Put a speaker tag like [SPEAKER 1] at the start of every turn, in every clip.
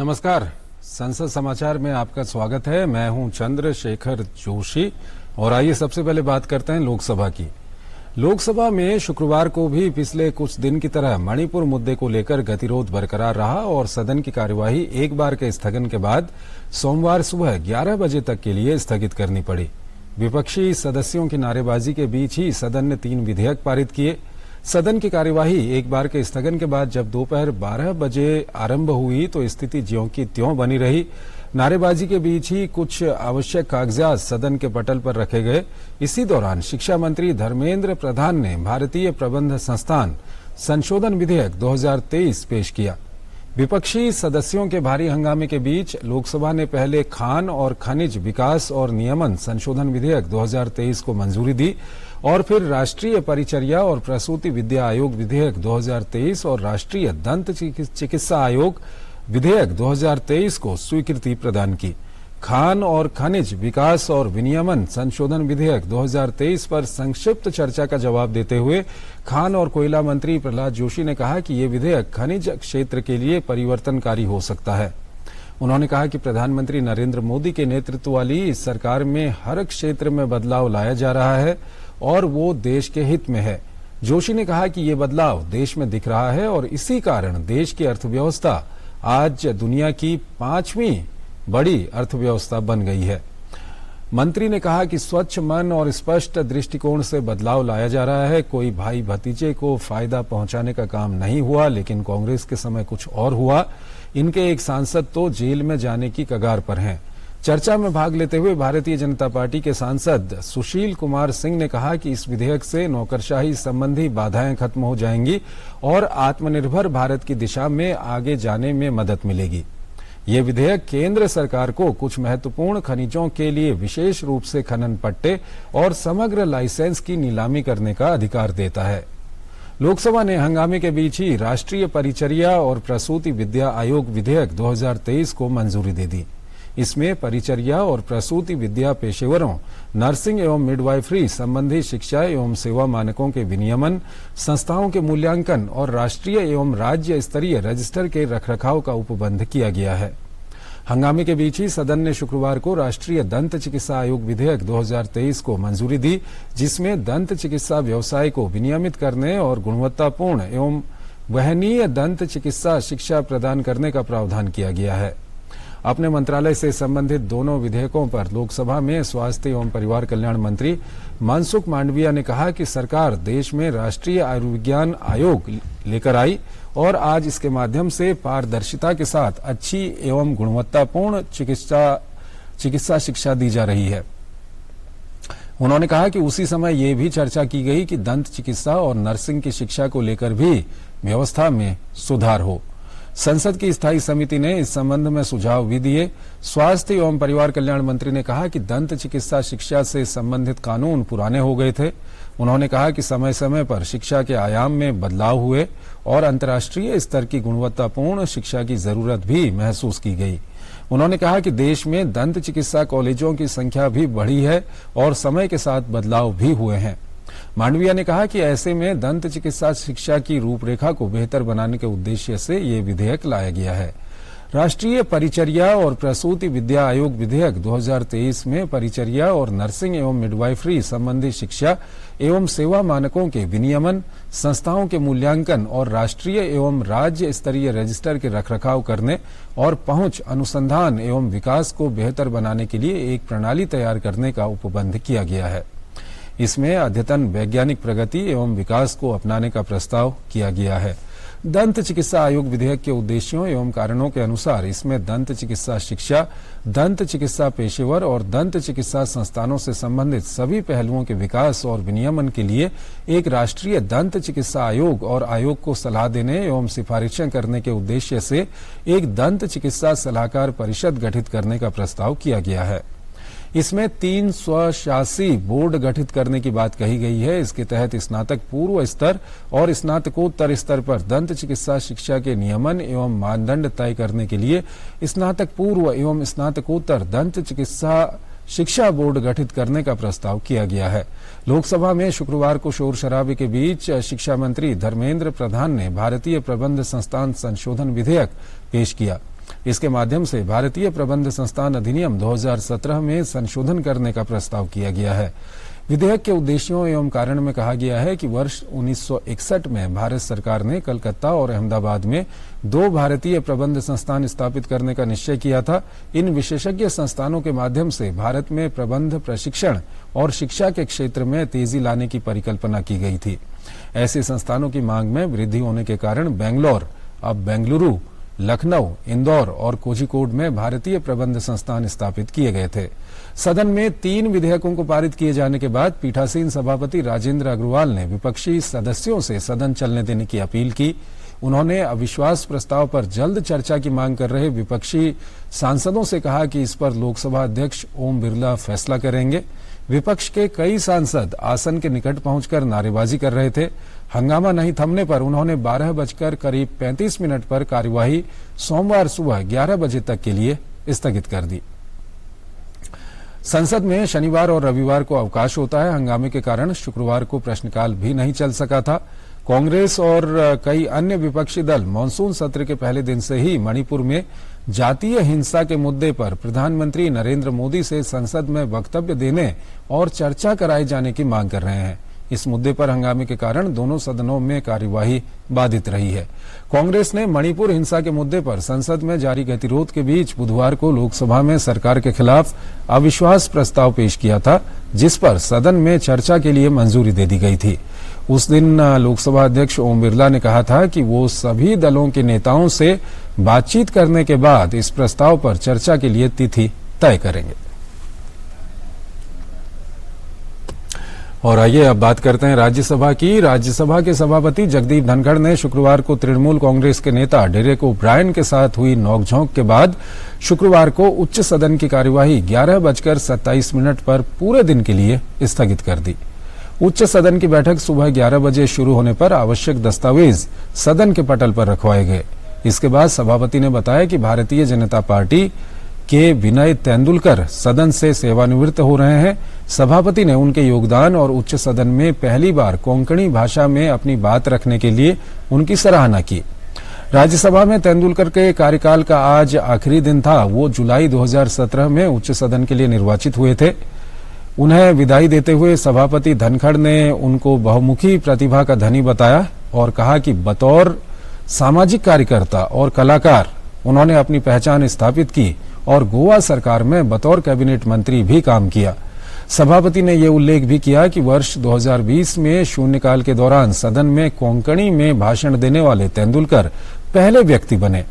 [SPEAKER 1] नमस्कार। संसद समाचार में आपका स्वागत है। मैं हूं चंद्रशेखर जोशी और आइए सबसे पहले बात करते हैं लोकसभा की। लोकसभा में शुक्रवार को भी पिछले कुछ दिन की तरह मणिपुर मुद्दे को लेकर गतिरोध बरकरार रहा और सदन की कार्यवाही एक बार के स्थगन के बाद सोमवार सुबह 11 बजे तक के लिए स्थगित करनी पड़ी। विपक्षी सदस्यों की नारेबाजी के बीच ही सदन ने 3 विधेयक पारित किए। सदन की कार्यवाही एक बार के स्थगन के बाद जब दोपहर 12 बजे आरंभ हुई तो स्थिति ज्यों की त्यों बनी रही। नारेबाजी के बीच ही कुछ आवश्यक कागजात सदन के पटल पर रखे गए। इसी दौरान शिक्षा मंत्री धर्मेंद्र प्रधान ने भारतीय प्रबंध संस्थान संशोधन विधेयक 2023 पेश किया। विपक्षी सदस्यों के भारी हंगामे के बीच लोकसभा ने पहले खान और खनिज विकास और नियमन संशोधन विधेयक 2023 को मंजूरी दी और फिर राष्ट्रीय परिचर्या और प्रसूति विद्या आयोग विधेयक 2023 और राष्ट्रीय दंत चिकित्सा आयोग विधेयक 2023 को स्वीकृति प्रदान की। खान और खनिज विकास और विनियमन संशोधन विधेयक 2023 पर संक्षिप्त चर्चा का जवाब देते हुए खान और कोयला मंत्री प्रहलाद जोशी ने कहा कि ये विधेयक खनिज क्षेत्र के लिए परिवर्तनकारी हो सकता है। उन्होंने कहा कि प्रधानमंत्री नरेंद्र मोदी के नेतृत्व वाली इस सरकार में हर क्षेत्र में बदलाव लाया जा रहा है और वो देश के हित में है। जोशी ने कहा कि ये बदलाव देश में दिख रहा है और इसी कारण देश की अर्थव्यवस्था आज दुनिया की 5वीं बड़ी अर्थव्यवस्था बन गई है। मंत्री ने कहा कि स्वच्छ मन और स्पष्ट दृष्टिकोण से बदलाव लाया जा रहा है। कोई भाई भतीजे को फायदा पहुंचाने का काम नहीं हुआ, लेकिन कांग्रेस के समय कुछ और हुआ। इनके एक सांसद तो जेल में जाने की कगार पर हैं। चर्चा में भाग लेते हुए भारतीय जनता पार्टी के सांसद सुशील कुमार सिंह ने कहा कि इस विधेयक से नौकरशाही संबंधी बाधाएं खत्म हो जाएंगी और आत्मनिर्भर भारत की दिशा में आगे जाने में मदद मिलेगी। ये विधेयक केंद्र सरकार को कुछ महत्वपूर्ण खनिजों के लिए विशेष रूप से खनन पट्टे और समग्र लाइसेंस की नीलामी करने का अधिकार देता है। लोकसभा ने हंगामे के बीच ही राष्ट्रीय परिचर्या और प्रसूति विद्या आयोग विधेयक 2023 को मंजूरी दे दी। इसमें परिचर्या और प्रसूति विद्या पेशेवरों, नर्सिंग एवं मिडवाइफरी संबंधी शिक्षा एवं सेवा मानकों के विनियमन, संस्थाओं के मूल्यांकन और राष्ट्रीय एवं राज्य स्तरीय रजिस्टर के रखरखाव का उपबंध किया गया है। हंगामे के बीच ही सदन ने शुक्रवार को राष्ट्रीय दंत चिकित्सा आयोग विधेयक 2023 को मंजूरी दी, जिसमें दंत चिकित्सा व्यवसाय को विनियमित करने और गुणवत्तापूर्ण एवं वहनीय दंत चिकित्सा शिक्षा प्रदान करने का प्रावधान किया गया है। अपने मंत्रालय से संबंधित दोनों विधेयकों पर लोकसभा में स्वास्थ्य एवं परिवार कल्याण मंत्री मनसुख मांडविया ने कहा कि सरकार देश में राष्ट्रीय आयुर्विज्ञान आयोग लेकर आई और आज इसके माध्यम से पारदर्शिता के साथ अच्छी एवं गुणवत्तापूर्ण चिकित्सा शिक्षा दी जा रही है। उन्होंने कहा कि उसी समय ये भी चर्चा की गई कि दंत चिकित्सा और नर्सिंग की शिक्षा को लेकर भी व्यवस्था में सुधार हो। संसद की स्थायी समिति ने इस संबंध में सुझाव भी दिए। स्वास्थ्य एवं परिवार कल्याण मंत्री ने कहा कि दंत चिकित्सा शिक्षा से संबंधित कानून पुराने हो गए थे। उन्होंने कहा कि समय समय पर शिक्षा के आयाम में बदलाव हुए और अंतर्राष्ट्रीय स्तर की गुणवत्तापूर्ण शिक्षा की जरूरत भी महसूस की गई। उन्होंने कहा कि देश में दंत चिकित्सा कॉलेजों की संख्या भी बढ़ी है और समय के साथ बदलाव भी हुए हैं। मांडविया ने कहा कि ऐसे में दंत चिकित्सा शिक्षा की रूपरेखा को बेहतर बनाने के उद्देश्य से ये विधेयक लाया गया है। राष्ट्रीय परिचर्या और प्रसूति विद्या आयोग विधेयक 2023 में परिचर्या और नर्सिंग एवं मिडवाइफरी संबंधी शिक्षा एवं सेवा मानकों के विनियमन, संस्थाओं के मूल्यांकन और राष्ट्रीय एवं राज्य स्तरीय रजिस्टर के रखरखाव करने और पहुंच, अनुसंधान एवं विकास को बेहतर बनाने के लिए एक प्रणाली तैयार करने का उपबंध किया गया है। इसमें अद्यतन वैज्ञानिक प्रगति एवं विकास को अपनाने का प्रस्ताव किया गया है। दंत चिकित्सा आयोग विधेयक के उद्देश्यों एवं कारणों के अनुसार इसमें दंत चिकित्सा शिक्षा, दंत चिकित्सा पेशेवर और दंत चिकित्सा संस्थानों से संबंधित सभी पहलुओं के विकास और विनियमन के लिए एक राष्ट्रीय दंत चिकित्सा आयोग और आयोग को सलाह देने एवं सिफारिशें करने के उद्देश्य से एक दंत चिकित्सा सलाहकार परिषद गठित करने का प्रस्ताव किया गया है। इसमें 3 स्वशासी बोर्ड गठित करने की बात कही गई है। इसके तहत स्नातक पूर्व स्तर और स्नातकोत्तर स्तर पर दंत चिकित्सा शिक्षा के नियमन एवं मानदंड तय करने के लिए स्नातक पूर्व एवं स्नातकोत्तर दंत चिकित्सा शिक्षा बोर्ड गठित करने का प्रस्ताव किया गया है। लोकसभा में शुक्रवार को शोर शराबे के बीच शिक्षा मंत्री धर्मेंद्र प्रधान ने भारतीय प्रबंध संस्थान संशोधन विधेयक पेश किया। इसके माध्यम से भारतीय प्रबंध संस्थान अधिनियम 2017 में संशोधन करने का प्रस्ताव किया गया है। विधेयक के उद्देश्यों एवं कारण में कहा गया है कि वर्ष 1961 में भारत सरकार ने कलकत्ता और अहमदाबाद में 2 भारतीय प्रबंध संस्थान स्थापित करने का निश्चय किया था। इन विशेषज्ञ संस्थानों के माध्यम से भारत में प्रबंध प्रशिक्षण और शिक्षा के क्षेत्र में तेजी लाने की परिकल्पना की गई थी। ऐसे संस्थानों की मांग में वृद्धि होने के कारण बेंगलोर, अब बेंगलुरु, लखनऊ, इंदौर और कोझिकोड में भारतीय प्रबंध संस्थान स्थापित किए गए थे। सदन में 3 विधेयकों को पारित किए जाने के बाद पीठासीन सभापति राजेंद्र अग्रवाल ने विपक्षी सदस्यों से सदन चलने देने की अपील की। उन्होंने अविश्वास प्रस्ताव पर जल्द चर्चा की मांग कर रहे विपक्षी सांसदों से कहा कि इस पर लोकसभा अध्यक्ष ओम बिरला फैसला करेंगे। विपक्ष के कई सांसद आसन के निकट पहुंचकर नारेबाजी कर रहे थे। हंगामा नहीं थमने पर उन्होंने 12:35 पर कार्यवाही सोमवार सुबह 11 बजे तक के लिए स्थगित कर दी। संसद में शनिवार और रविवार को अवकाश होता है। हंगामे के कारण शुक्रवार को प्रश्नकाल भी नहीं चल सका था। कांग्रेस और कई अन्य विपक्षी दल मानसून सत्र के पहले दिन से ही मणिपुर में जातीय हिंसा के मुद्दे पर प्रधानमंत्री नरेंद्र मोदी से संसद में वक्तव्य देने और चर्चा कराए जाने की मांग कर रहे हैं। इस मुद्दे पर हंगामे के कारण दोनों सदनों में कार्यवाही बाधित रही है। कांग्रेस ने मणिपुर हिंसा के मुद्दे पर संसद में जारी गतिरोध के बीच बुधवार को लोकसभा में सरकार के खिलाफ अविश्वास प्रस्ताव पेश किया था, जिस पर सदन में चर्चा के लिए मंजूरी दे दी गई थी। उस दिन लोकसभा अध्यक्ष ओम बिरला ने कहा था कि वो सभी दलों के नेताओं से बातचीत करने के बाद इस प्रस्ताव पर चर्चा के लिए तिथि तय करेंगे। और आइए अब बात करते हैं राज्यसभा की। राज्यसभा के सभापति जगदीप धनखड़ ने शुक्रवार को तृणमूल कांग्रेस के नेता डेरेक ओब्रायन के साथ हुई नोकझोंक के बाद शुक्रवार को उच्च सदन की कार्यवाही 11:27 पर पूरे दिन के लिए स्थगित कर दी। उच्च सदन की बैठक सुबह 11 बजे शुरू होने पर आवश्यक दस्तावेज सदन के पटल पर रखवाए गए। इसके बाद सभापति ने बताया कि भारतीय जनता पार्टी के विनय तेंदुलकर सदन से सेवानिवृत्त हो रहे हैं। सभापति ने उनके योगदान और उच्च सदन में पहली बार कोंकणी भाषा में अपनी बात रखने के लिए उनकी सराहना की। राज्यसभा में तेंदुलकर के कार्यकाल का आज आखिरी दिन था। वो जुलाई 2017 में उच्च सदन के लिए निर्वाचित हुए थे। उन्हें विदाई देते हुए सभापति धनखड़ ने उनको बहुमुखी प्रतिभा का धनी बताया और कहा कि बतौर सामाजिक कार्यकर्ता और कलाकार उन्होंने अपनी पहचान स्थापित की और गोवा सरकार में बतौर कैबिनेट मंत्री भी काम किया। सभापति ने यह उल्लेख भी किया कि वर्ष 2020 में शून्यकाल के दौरान सदन में कोंकणी में भाषण देने वाले तेंदुलकर पहले व्यक्ति बने।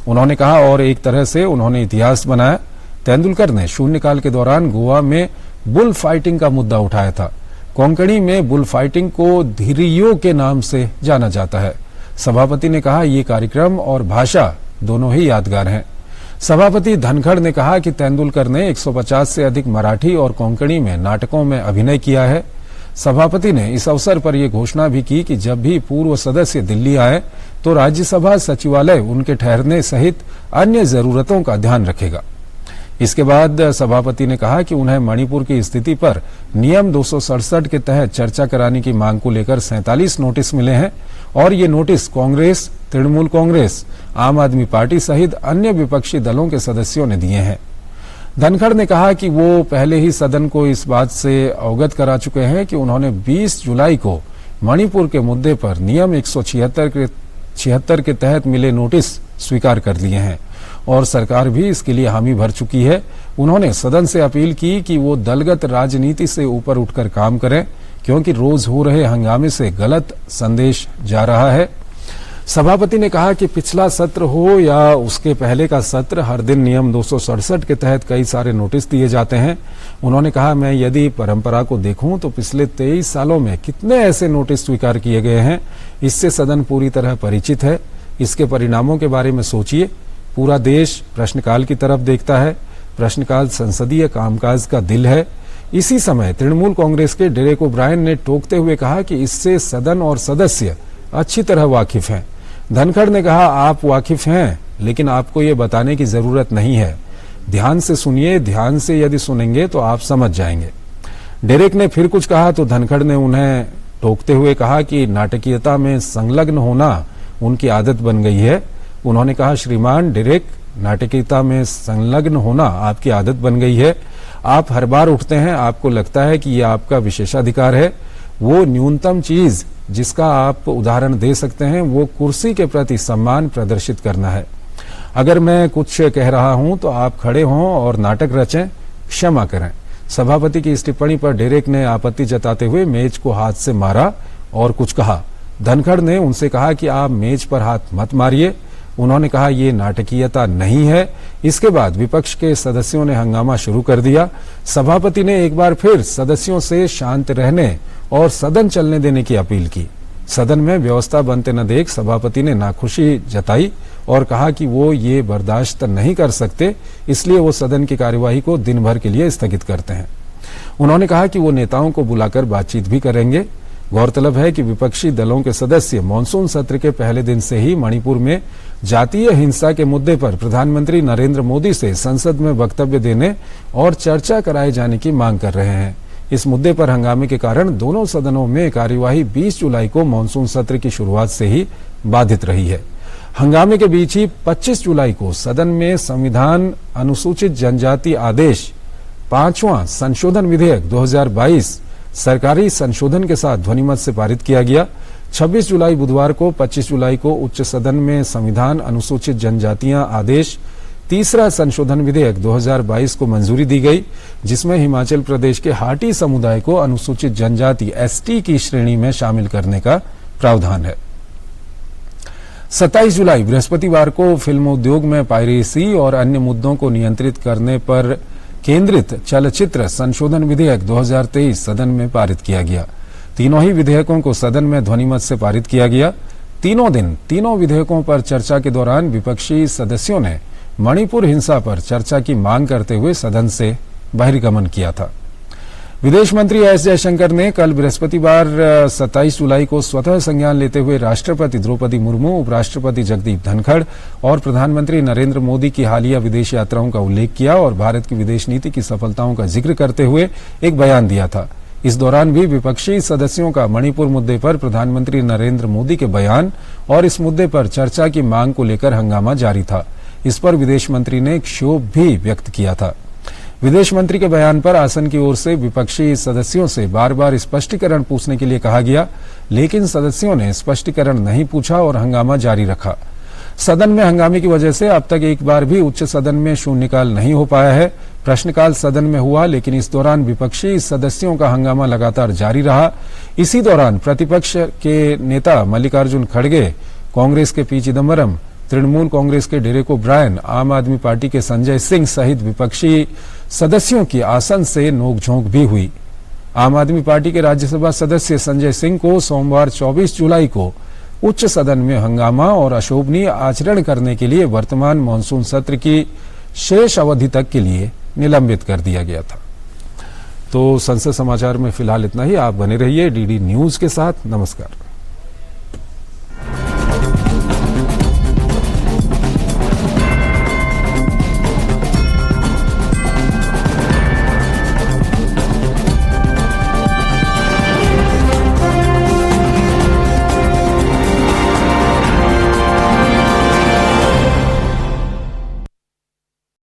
[SPEAKER 1] उन्होंने कहा और एक तरह से उन्होंने इतिहास बनाया। तेंदुलकर ने शून्यकाल के दौरान गोवा में बुल फाइटिंग का मुद्दा उठाया था। कोंकणी में बुल फाइटिंग को धीरियो के नाम से जाना जाता है। सभापति ने कहा ये कार्यक्रम और भाषा दोनों ही यादगार हैं। सभापति धनखड़ ने कहा कि तेंदुलकर ने 150 से अधिक मराठी और कोंकणी में नाटकों में अभिनय किया है। सभापति ने इस अवसर पर यह घोषणा भी की कि जब भी पूर्व सदस्य दिल्ली आए तो राज्यसभा सचिवालय उनके ठहरने सहित अन्य जरूरतों का ध्यान रखेगा। इसके बाद सभापति ने कहा कि उन्हें मणिपुर की स्थिति पर नियम 267 के तहत चर्चा कराने की मांग को लेकर 47 नोटिस मिले हैं और ये नोटिस कांग्रेस, तृणमूल कांग्रेस, आम आदमी पार्टी सहित अन्य विपक्षी दलों के सदस्यों ने दिए हैं। धनखड़ ने कहा कि वो पहले ही सदन को इस बात से अवगत करा चुके हैं कि उन्होंने 20 जुलाई को मणिपुर के मुद्दे पर नियम 176 के तहत मिले नोटिस स्वीकार कर लिए हैं और सरकार भी इसके लिए हामी भर चुकी है। उन्होंने सदन से अपील की कि वो दलगत राजनीति से ऊपर उठकर काम करें, क्योंकि रोज हो रहे हंगामे से गलत संदेश जा रहा है। सभापति ने कहा कि पिछला सत्र हो या उसके पहले का सत्र, हर दिन नियम 267 के तहत कई सारे नोटिस दिए जाते हैं। उन्होंने कहा मैं यदि परंपरा को देखूं तो पिछले 23 सालों में कितने ऐसे नोटिस स्वीकार किए गए हैं। इससे सदन पूरी तरह परिचित है। इसके परिणामों के बारे में सोचिए। पूरा देश प्रश्नकाल की तरफ देखता है। प्रश्नकाल संसदीय कामकाज का दिल है। इसी समय तृणमूल कांग्रेस के डेरेक ओब्रायन ने टोकते हुए कहा कि इससे सदन और सदस्य अच्छी तरह वाकिफ हैं। धनखड़ ने कहा आप वाकिफ हैं, लेकिन आपको ये बताने की जरूरत नहीं है। ध्यान से सुनिए, ध्यान से यदि सुनेंगे तो आप समझ जाएंगे। डेरेक ने फिर कुछ कहा तो धनखड़ ने उन्हें टोकते हुए कहा कि नाटकीयता में संलग्न होना उनकी आदत बन गई है। उन्होंने कहा श्रीमान डेरेक, नाटकीयता में संलग्न होना आपकी आदत बन गई है। आप हर बार उठते हैं, आपको लगता है कि यह आपका विशेषाधिकार है। वो न्यूनतम चीज जिसका आप उदाहरण दे सकते हैं वो कुर्सी के प्रति सम्मान प्रदर्शित करना है। अगर मैं कुछ कह रहा हूं तो आप खड़े हों और नाटक रचें, क्षमा करें। सभापति की इस टिप्पणी पर डेरेक ने आपत्ति जताते हुए मेज को हाथ से मारा और कुछ कहा। धनखड़ ने उनसे कहा कि आप मेज पर हाथ मत मारिए। उन्होंने कहा ये नाटकीयता नहीं है। इसके बाद विपक्ष के सदस्यों ने हंगामा शुरू कर दिया। सभापति ने एक बार फिर सदस्यों से शांत रहने और सदन चलने देने की अपील की। सदन में व्यवस्था बनते न देख सभापति ने नाखुशी जताई और कहा कि वो ये बर्दाश्त नहीं कर सकते, इसलिए वो सदन की कार्यवाही को दिन भर के लिए स्थगित करते हैं। उन्होंने कहा कि वो नेताओं को बुलाकर बातचीत भी करेंगे। गौरतलब है कि विपक्षी दलों के सदस्य मानसून सत्र के पहले दिन से ही मणिपुर में जातीय हिंसा के मुद्दे पर प्रधानमंत्री नरेंद्र मोदी से संसद में वक्तव्य देने और चर्चा कराए जाने की मांग कर रहे हैं। इस मुद्दे पर हंगामे के कारण दोनों सदनों में कार्यवाही 20 जुलाई को मानसून सत्र की शुरुआत से ही बाधित रही है। हंगामे के बीच ही 25 जुलाई को सदन में संविधान अनुसूचित जनजाति आदेश 5वां संशोधन विधेयक 2022 सरकारी संशोधन के साथ ध्वनिमत से पारित किया गया। 26 जुलाई बुधवार को 25 जुलाई को उच्च सदन में संविधान अनुसूचित जनजातियां आदेश 3रा संशोधन विधेयक 2022 को मंजूरी दी गई, जिसमें हिमाचल प्रदेश के हाटी समुदाय को अनुसूचित जनजाति एसटी की श्रेणी में शामिल करने का प्रावधान है। 27 जुलाई बृहस्पतिवार को फिल्म उद्योग में पायरेसी और अन्य मुद्दों को नियंत्रित करने पर केंद्रित चलचित्र संशोधन विधेयक 2023 सदन में पारित किया गया। तीनों ही विधेयकों को सदन में ध्वनिमत से पारित किया गया। तीनों दिन तीनों विधेयकों पर चर्चा के दौरान विपक्षी सदस्यों ने मणिपुर हिंसा पर चर्चा की मांग करते हुए सदन से बहिर्गमन किया था। विदेश मंत्री एस जयशंकर ने कल बृहस्पतिवार 27 जुलाई को स्वतः संज्ञान लेते हुए राष्ट्रपति द्रौपदी मुर्मू, उपराष्ट्रपति जगदीप धनखड़ और प्रधानमंत्री नरेंद्र मोदी की हालिया विदेश यात्राओं का उल्लेख किया और भारत की विदेश नीति की सफलताओं का जिक्र करते हुए एक बयान दिया था। इस दौरान भी विपक्षी सदस्यों का मणिपुर मुद्दे पर प्रधानमंत्री नरेंद्र मोदी के बयान और इस मुद्दे पर चर्चा की मांग को लेकर हंगामा जारी था। इस पर विदेश मंत्री ने क्षोभ भी व्यक्त किया था। विदेश मंत्री के बयान पर आसन की ओर से विपक्षी सदस्यों से बार बार स्पष्टीकरण पूछने के लिए कहा गया, लेकिन सदस्यों ने स्पष्टीकरण नहीं पूछा और हंगामा जारी रखा। सदन में हंगामे की वजह से अब तक एक बार भी उच्च सदन में शून्यकाल नहीं हो पाया है। प्रश्नकाल सदन में हुआ, लेकिन इस दौरान विपक्षी सदस्यों का हंगामा लगातार जारी रहा। इसी दौरान प्रतिपक्ष के नेता मल्लिकार्जुन खड़गे, कांग्रेस के पी चिदम्बरम, तृणमूल कांग्रेस के डेरेक ओब्रायन, आम आदमी पार्टी के संजय सिंह सहित विपक्षी सदस्यों की आसन से नोकझोंक भी हुई। आम आदमी पार्टी के राज्यसभा सदस्य संजय सिंह को सोमवार 24 जुलाई को उच्च सदन में हंगामा और अशोभनीय आचरण करने के लिए वर्तमान मानसून सत्र की शेष अवधि तक के लिए निलंबित कर दिया गया था। तो संसद समाचार में फिलहाल इतना ही। आप बने रहिए डीडी न्यूज के साथ। नमस्कार।